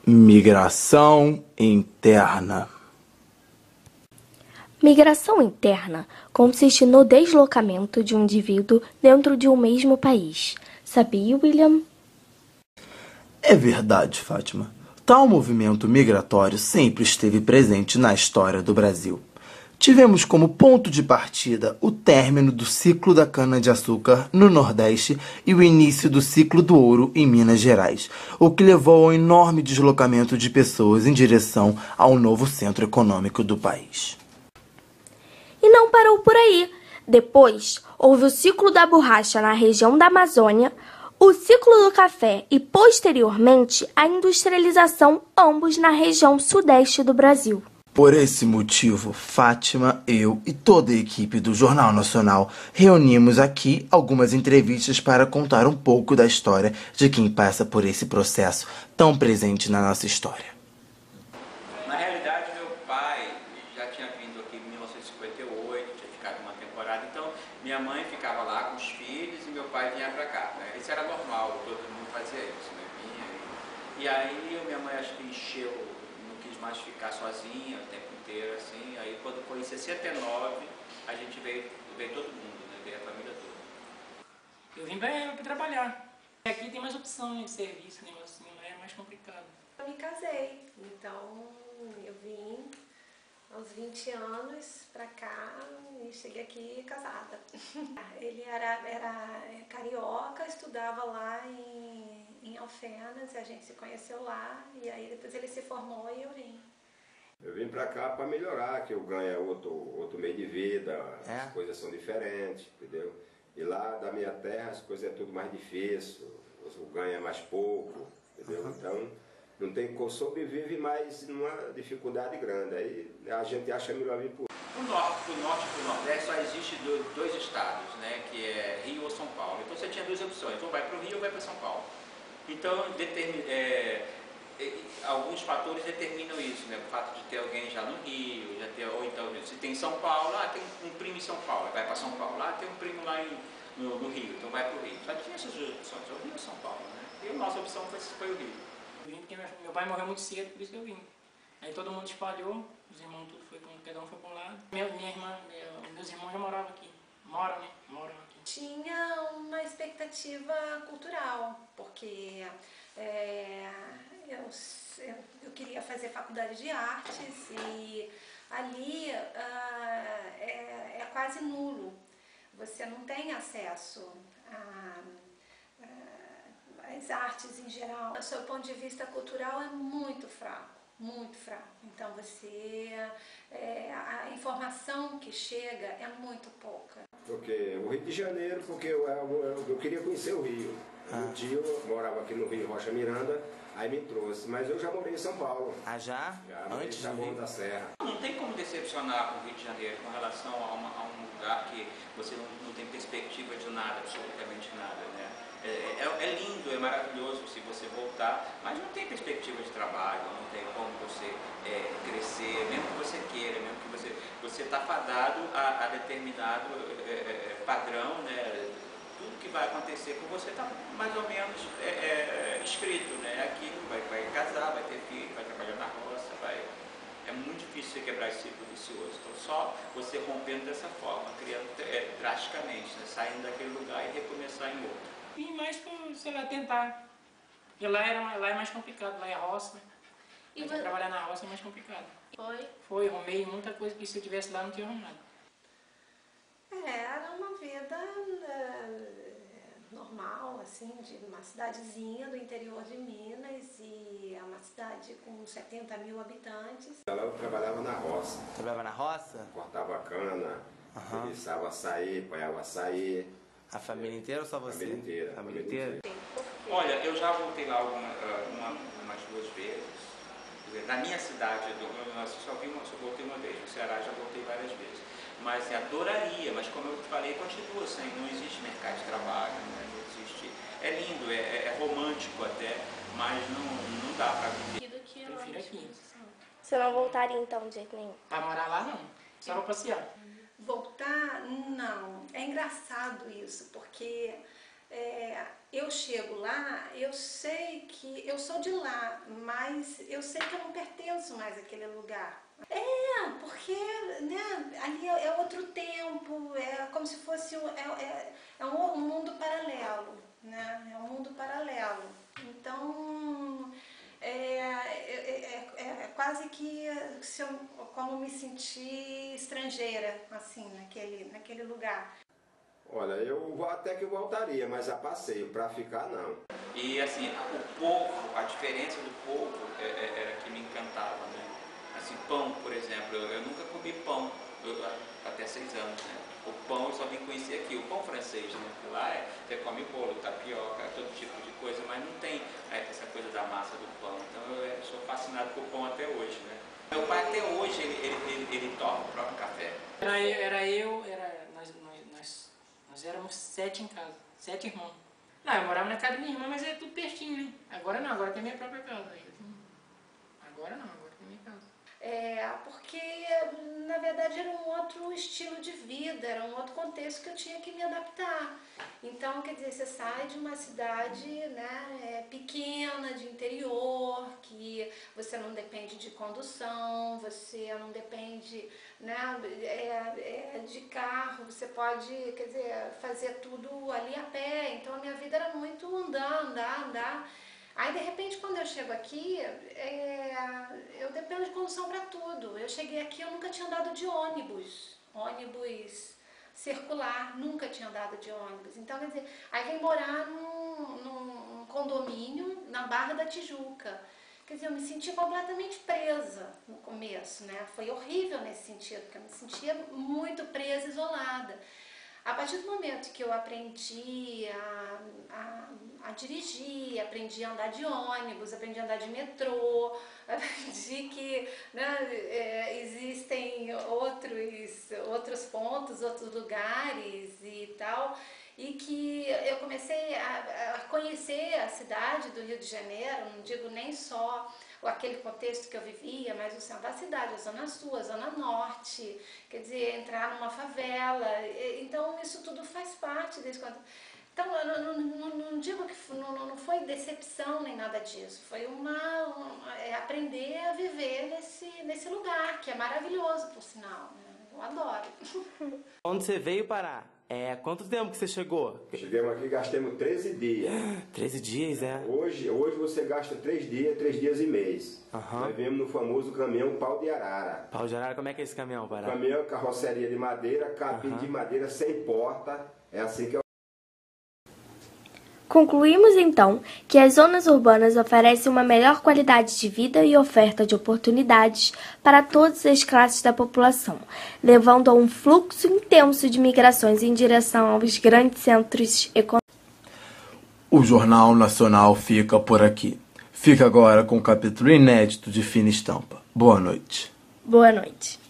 Migração interna. Migração interna consiste no deslocamento de um indivíduo dentro de um mesmo país. Sabia, William? É verdade, Fátima. Tal movimento migratório sempre esteve presente na história do Brasil. Tivemos como ponto de partida o término do ciclo da cana-de-açúcar no Nordeste e o início do ciclo do ouro em Minas Gerais, o que levou ao enorme deslocamento de pessoas em direção ao novo centro econômico do país. E não parou por aí. Depois, houve o ciclo da borracha na região da Amazônia, o ciclo do café e, posteriormente, a industrialização, ambos na região sudeste do Brasil. Por esse motivo, Fátima, eu e toda a equipe do Jornal Nacional reunimos aqui algumas entrevistas para contar um pouco da história de quem passa por esse processo tão presente na nossa história. Na realidade, meu pai já tinha vindo aqui em 1958, tinha ficado uma temporada, então minha mãe ficava lá com os filhos e meu pai vinha para cá, né? Isso era normal, todo mundo fazia isso, né? E aí minha mãe acho que encheu, não quis mais ficar sozinha o tempo inteiro, assim. Aí quando foi em 69, a gente veio todo mundo, né? Veio a família toda. Eu vim para trabalhar. Aqui tem mais opção de serviço, né? Assim, é mais complicado. Eu me casei, então eu vim aos 20 anos para cá e cheguei aqui casada. Ele era carioca, estudava lá em Alfenas, a gente se conheceu lá e aí depois ele se formou e eu vim. Eu vim pra cá para melhorar, que eu ganho outro meio de vida, as coisas são diferentes, entendeu? E lá da minha terra as coisas é tudo mais difícil, o ganho é mais pouco, entendeu? Então não tem como sobrevive mais numa dificuldade grande, aí a gente acha melhor vir por. Do norte e do nordeste só existe dois estados, né? Que é Rio ou São Paulo. Então você tinha duas opções, ou vai para o Rio ou vai para São Paulo. Então alguns fatores determinam isso, né? O fato de ter alguém já no Rio, ou então se tem em São Paulo, tem um primo em São Paulo, vai para São Paulo, tem um primo lá no Rio, então vai para o Rio. Só tinha essas duas opções, ou Rio ou São Paulo, né? E a nossa opção foi o Rio. Eu vim porque meu pai morreu muito cedo, por isso que eu vim. Aí todo mundo espalhou, os irmãos tudo cada um foi para um lado. Minha irmã, meus irmãos já moravam aqui, moram aqui. Tinha uma expectativa cultural, porque eu queria fazer faculdade de artes e ali é quase nulo. Você não tem acesso às artes em geral. Do seu ponto de vista cultural é muito fraco, muito fraco. Então a informação que chega é muito pouca. Porque o Rio de Janeiro, porque eu queria conhecer o Rio. Um dia eu morava aqui no Rio Rocha Miranda, aí me trouxe, mas eu já morei em São Paulo. Ah, já? Antes da Morro da Serra. Não tem como decepcionar o Rio de Janeiro com relação a um lugar que você não tem perspectiva de nada, absolutamente nada, né? É lindo, é maravilhoso se você voltar, mas não tem perspectiva de trabalho, não tem como você crescer, mesmo que você queira, mesmo que você está fadado a determinado padrão, né? Tudo que vai acontecer com você está mais ou menos escrito, né? Aqui vai casar, vai ter filho, vai trabalhar na roça, é muito difícil você quebrar esse ciclo vicioso. Então só você rompendo dessa forma, criando drasticamente, né? Saindo daquele lugar e recomeçar em outro. E mais para, sei lá, tentar. Porque lá é mais complicado, lá é roça. E trabalhar na roça é mais complicado. Foi, arrumei muita coisa que se eu tivesse lá não tinha arrumado. Era uma vida normal, assim, de uma cidadezinha do interior de Minas e é uma cidade com 70 mil habitantes. Lá eu trabalhava na roça. Trabalhava na roça? Cortava cana, guiçava açaí, apanhava açaí. A família inteira ou só você? A família inteira. Olha, eu já voltei lá umas duas vezes. Quer dizer, na minha cidade, eu só voltei uma vez. No Ceará já voltei várias vezes. Mas adoraria, mas como eu te falei, continua sem, não existe mercado de trabalho, né? Não existe. É lindo, é romântico até, mas não dá para viver. Prefiro aqui. Você não voltaria então de jeito nenhum? Para morar lá não, só para passear. Voltar, não. É engraçado isso, porque Eu chego lá, eu sei que eu sou de lá, mas eu sei que eu não pertenço mais àquele lugar. Porque né, ali é outro tempo, é como se fosse um mundo paralelo, né? É um mundo paralelo. Então, é quase que como me sentir estrangeira, assim, naquele lugar. Olha, até que eu voltaria, mas a passeio, para ficar não. E assim, o povo, a diferença do povo era que me encantava, né? Assim, pão, por exemplo, eu nunca comi pão até 6 anos, né? O pão eu só vim conhecer aqui, o pão francês, né? Porque lá você come bolo, tapioca, todo tipo de coisa, mas não tem essa coisa da massa do pão. Então eu sou fascinado por pão até hoje, né? Meu pai até hoje, ele toma o próprio café. Nós éramos 7 em casa, 7 irmãos. Não, eu morava na casa da minha irmã, mas é tudo pertinho, né? Agora não, agora tem minha própria casa. Agora não, agora tem minha casa. Porque na verdade era um outro estilo de vida, era um outro contexto que eu tinha que me adaptar. Então, quer dizer, você sai de uma cidade, né, pequena, de interior, que você não depende de condução, você não depende, né, de carro, você pode, quer dizer, fazer tudo ali a pé. Então a minha vida era muito andar. Aí, de repente, quando eu chego aqui, eu dependo de condução para tudo. Eu cheguei aqui, eu nunca tinha andado de ônibus circular, nunca tinha andado de ônibus. Então, quer dizer, aí vem morar num condomínio na Barra da Tijuca. Quer dizer, eu me senti completamente presa no começo, né? Foi horrível nesse sentido, porque eu me sentia muito presa, isolada. A partir do momento que eu aprendi a dirigir, aprendi a andar de ônibus, aprendi a andar de metrô, aprendi que, né, existem outros pontos, outros lugares e tal, e que eu comecei a conhecer a cidade do Rio de Janeiro, não digo nem só aquele contexto que eu vivia, mas o centro da cidade, a Zona Sul, a Zona Norte, quer dizer, entrar numa favela. Então isso tudo faz parte desse contexto. Então eu não digo que não foi decepção nem nada disso, foi aprender a viver nesse lugar, que é maravilhoso, por sinal, né? Eu adoro. Onde você veio parar? Quanto tempo que você chegou? Chegamos aqui e gastamos 13 dias. 13 dias, Hoje você gasta 3 dias e mês. Nós viemos no famoso caminhão Pau de Arara. Pau de Arara, como é que é esse caminhão, Pará? Caminhão, carroceria de madeira, cabine de madeira sem porta. É assim que é. Concluímos então que as zonas urbanas oferecem uma melhor qualidade de vida e oferta de oportunidades para todas as classes da população, levando a um fluxo intenso de migrações em direção aos grandes centros econômicos. O Jornal Nacional fica por aqui. Fica agora com um capítulo inédito de Fina Estampa. Boa noite. Boa noite.